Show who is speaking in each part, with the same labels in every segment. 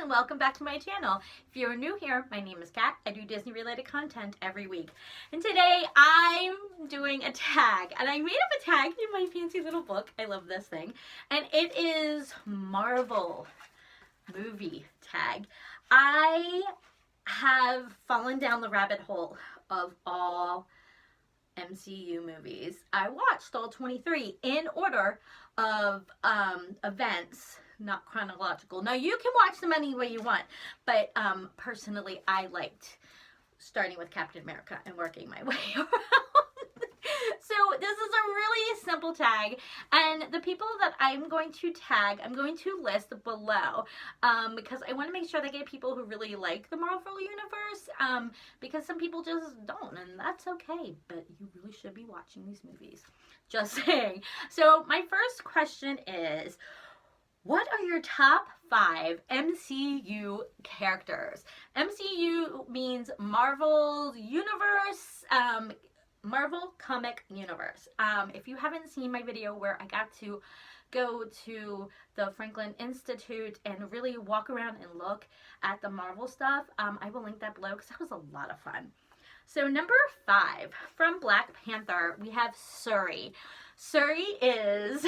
Speaker 1: and welcome back to my channel. If you're new here, my name is Kat. I do Disney related content every week. And today I'm doing a tag. And I made up a tag in my fancy little book. I love this thing. And it is Marvel movie tag. I have fallen down the rabbit hole of all MCU movies. I watched all 23 in order of events, not chronological. Now you can watch them any way you want, but personally I liked starting with Captain America and working my way around. So this is a really simple tag, and the people that I'm going to tag, I'm going to list below because I want to make sure they get people who really like the Marvel Universe because some people just don't, and that's okay, but you really should be watching these movies. Just saying. So my first question is, what are your top 5 MCU characters? MCU means Marvel's universe, Marvel Comic Universe. If you haven't seen my video where I got to go to the Franklin Institute and really walk around and look at the Marvel stuff, I will link that below because that was a lot of fun. So number 5, from Black Panther, we have Shuri. Shuri is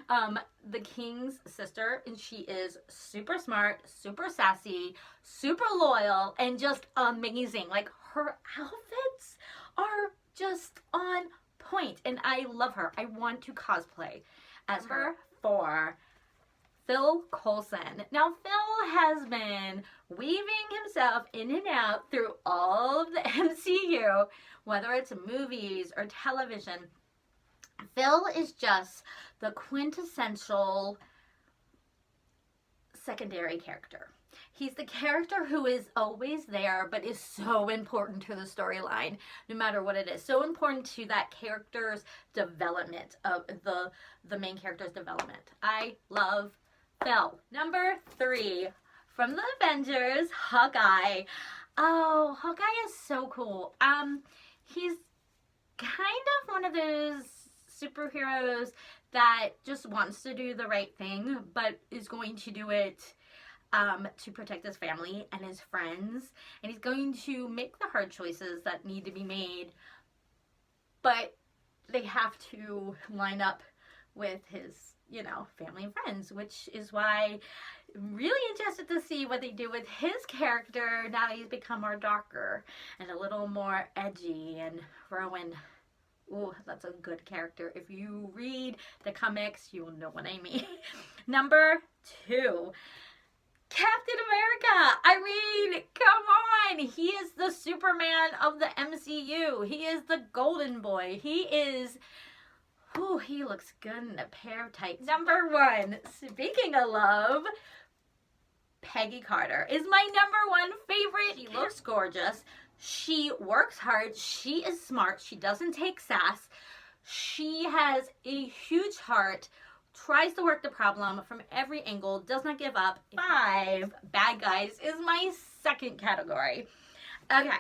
Speaker 1: the king's sister, and she is super smart, super sassy, super loyal, and just amazing. Like, her outfits are just on point, and I love her. I want to cosplay as her. 4, Phil Coulson. Now, Phil has been weaving himself in and out through all of the MCU, whether it's movies or television. Phil is just the quintessential secondary character. He's the character who is always there, but is so important to the storyline, no matter what it is. So important to that character's development, of the main character's development. I love Phil. Number 3, from the Avengers, Hawkeye. Oh, Hawkeye is so cool. He's kind of one of those superheroes that just wants to do the right thing, but is going to do it to protect his family and his friends, and he's going to make the hard choices that need to be made, but they have to line up with his, you know, family and friends, which is why I'm really interested to see what they do with his character now that he's become more darker and a little more edgy. And Rowan, ooh, that's a good character. If you read the comics, you will know what I mean. Number 2, Captain America. I mean, come on. He is the Superman of the MCU. He is the golden boy. He is, ooh, he looks good in a pair of tights. Number 1, speaking of love, Peggy Carter is my number 1 favorite. She looks gorgeous. She works hard. She is smart. She doesn't take sass. She has a huge heart. Tries to work the problem from every angle. Does not give up. 5, Bad Guys is my second category. Okay,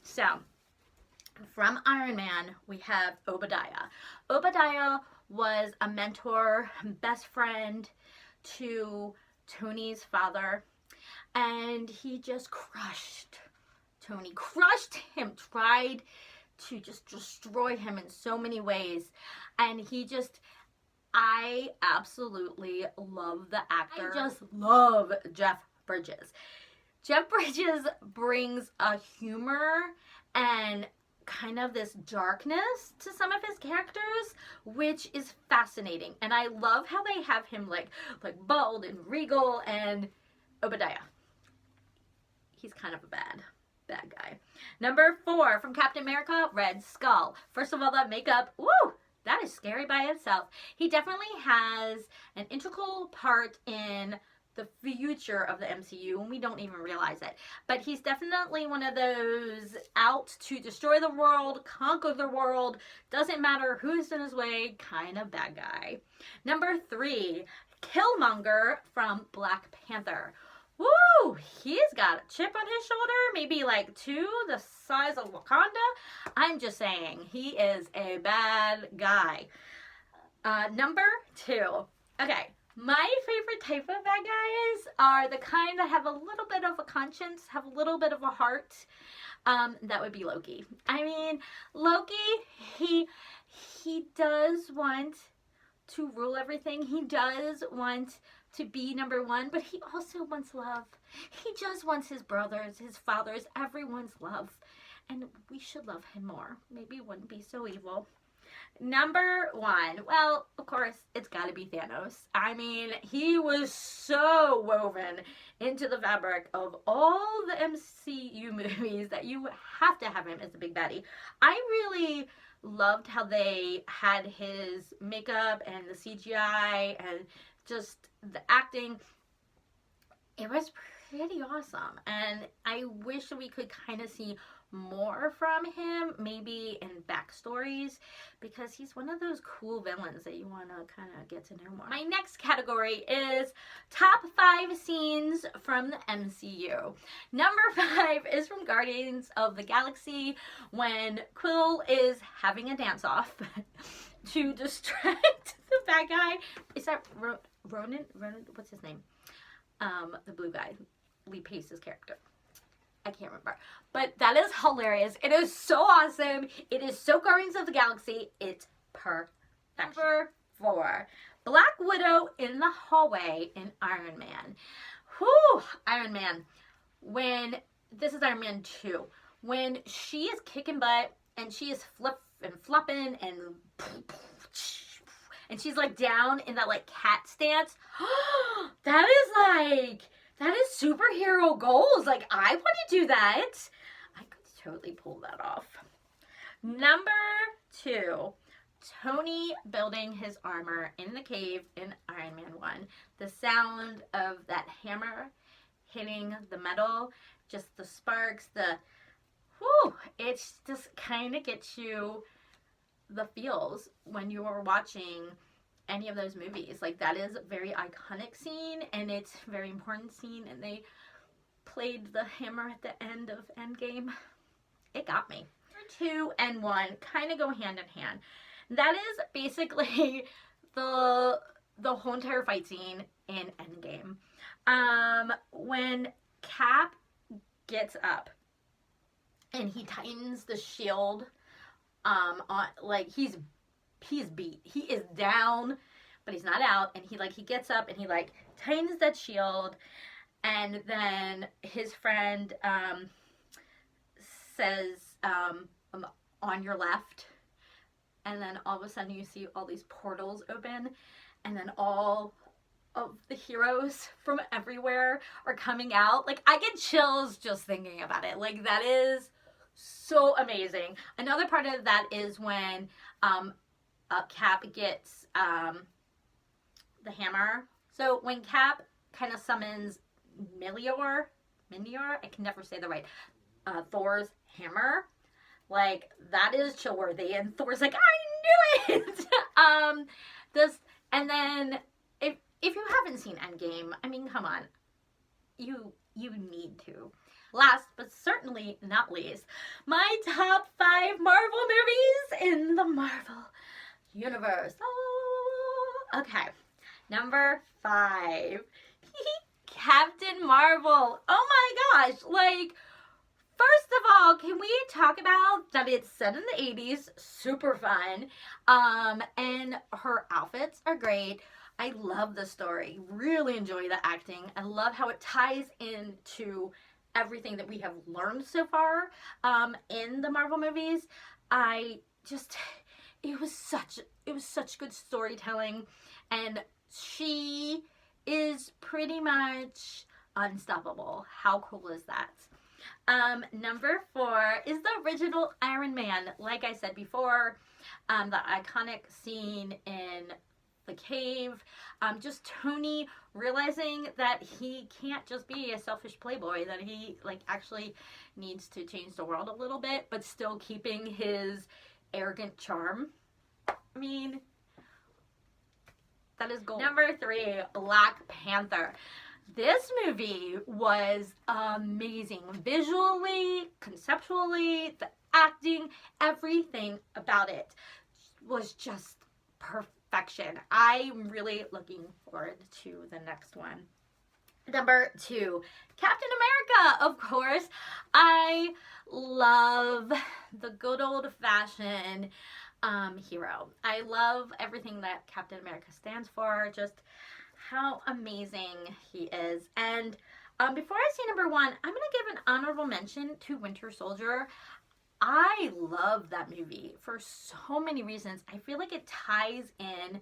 Speaker 1: so from Iron Man, we have Obadiah. Obadiah was a mentor, best friend to Tony's father, and he just crushed Tony. Crushed him, tried to just destroy him in so many ways, and he just, I absolutely love the actor. I just love Jeff Bridges. Jeff Bridges brings a humor and kind of this darkness to some of his characters, which is fascinating. And I love how they have him like bald and regal. And Obadiah, he's kind of a bad guy. Number 4, from Captain America, Red Skull. First of all, that makeup, woo! That is scary by itself. He definitely has an integral part in the future of the MCU, and we don't even realize it. But he's definitely one of those out to destroy the world, conquer the world, doesn't matter who's in his way, kind of bad guy. Number 3, Killmonger from Black Panther. Woo! He's got a chip on his shoulder, maybe like 2 the size of Wakanda. I'm just saying, he is a bad guy. Number 2. Okay, My favorite type of bad guys are the kind that have a little bit of a conscience, have a little bit of a heart. That would be Loki. I mean, Loki, he does want to rule everything. He does want to be number one, but he also wants love. He just wants his brothers, his fathers, everyone's love. And we should love him more. Maybe he wouldn't be so evil. Number one, well, of course, it's got to be Thanos. I mean, he was so woven into the fabric of all the MCU movies that you have to have him as the big baddie. I really loved how they had his makeup and the CGI and just the acting. It was pretty awesome, and I wish we could kind of see more from him, maybe in backstories, because he's one of those cool villains that you want to kind of get to know more. My next category is top 5 scenes from the MCU. Number 5 is from Guardians of the Galaxy, when Quill is having a dance-off to distract the bad guy. Is that Ronan? What's his name? The blue guy, Lee Pace's character. I can't remember. But that is hilarious. It is so awesome. It is so Guardians of the Galaxy. It's perfect. Number 4. Black Widow in the hallway in Iron Man. Whew! Iron Man. This is Iron Man 2. When she is kicking butt and she is flopping and she's like down in that like cat stance. That is superhero goals. Like, I want to do that. I could totally pull that off. Number 2, Tony building his armor in the cave in Iron Man 1. The sound of that hammer hitting the metal, just the sparks, it's just kind of gets you the feels when you are watching any of those movies. Like, that is a very iconic scene, and it's a very important scene, and they played the hammer at the end of Endgame. It got me. 2 and 1 kind of go hand in hand. That is basically the whole entire fight scene in Endgame. When Cap gets up and he tightens the shield on, like, he's beat. He is down, but he's not out. And he gets up and he like tightens that shield. And then his friend says, on your left. And then all of a sudden you see all these portals open. And then all of the heroes from everywhere are coming out. Like, I get chills just thinking about it. Like, that is so amazing. Another part of that is when Cap gets the hammer. So when Cap kind of summons Mjolnir, I can never say the right, Thor's hammer, like, that is chill worthy. And Thor's like, I knew it. And then if you haven't seen Endgame, I mean, come on, you need to. Last but certainly not least, my top 5 Marvel movies in the Marvel universe. Oh, okay, number 5, Captain Marvel. Oh my gosh, like, first of all, can we talk about that it's set in the 80s, super fun, and her outfits are great. I love the story, really enjoy the acting. I love how it ties into everything that we have learned so far in the Marvel movies. It was such good storytelling, and she is pretty much unstoppable. How cool is that? Number 4 is the original Iron Man. Like I said before, the iconic scene in the cave, just Tony realizing that he can't just be a selfish playboy, that he like actually needs to change the world a little bit, but still keeping his arrogant charm. I mean, that is gold. Number 3, Black Panther. This movie was amazing. Visually, conceptually, the acting, everything about it was just perfection. I'm really looking forward to the next one. Number 2, Captain America, of course. I love the good old-fashioned hero. I love everything that Captain America stands for, just how amazing he is. And before I say number 1, I'm going to give an honorable mention to Winter Soldier. I love that movie for so many reasons. I feel like it ties in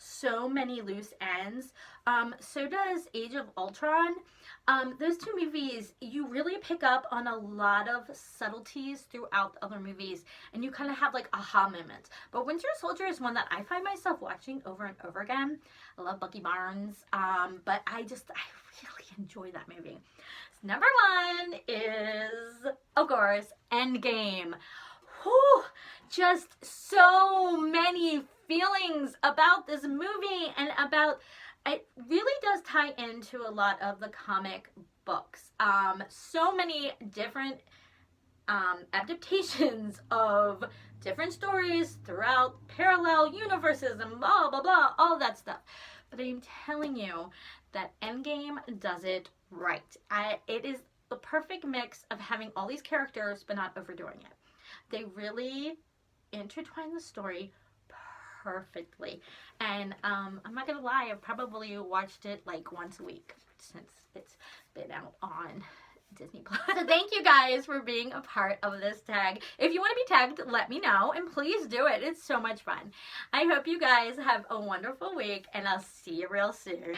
Speaker 1: so many loose ends. So does Age of Ultron. Those two movies, you really pick up on a lot of subtleties throughout the other movies, and you kind of have like aha moments. But Winter Soldier is one that I find myself watching over and over again. I love Bucky Barnes, but I really enjoy that movie. So number 1 is, of course, Endgame. Whew, just so many feelings about this movie, and about, it really does tie into a lot of the comic books. So many different adaptations of different stories throughout parallel universes and blah blah blah, all that stuff. But I'm telling you that Endgame does it right. It is the perfect mix of having all these characters but not overdoing it. They really intertwine the story perfectly. And I'm not gonna lie, I've probably watched it like once a week since it's been out on Disney Plus. So thank you guys for being a part of this tag. If you want to be tagged, let me know, and please do it. It's so much fun. I hope you guys have a wonderful week, and I'll see you real soon.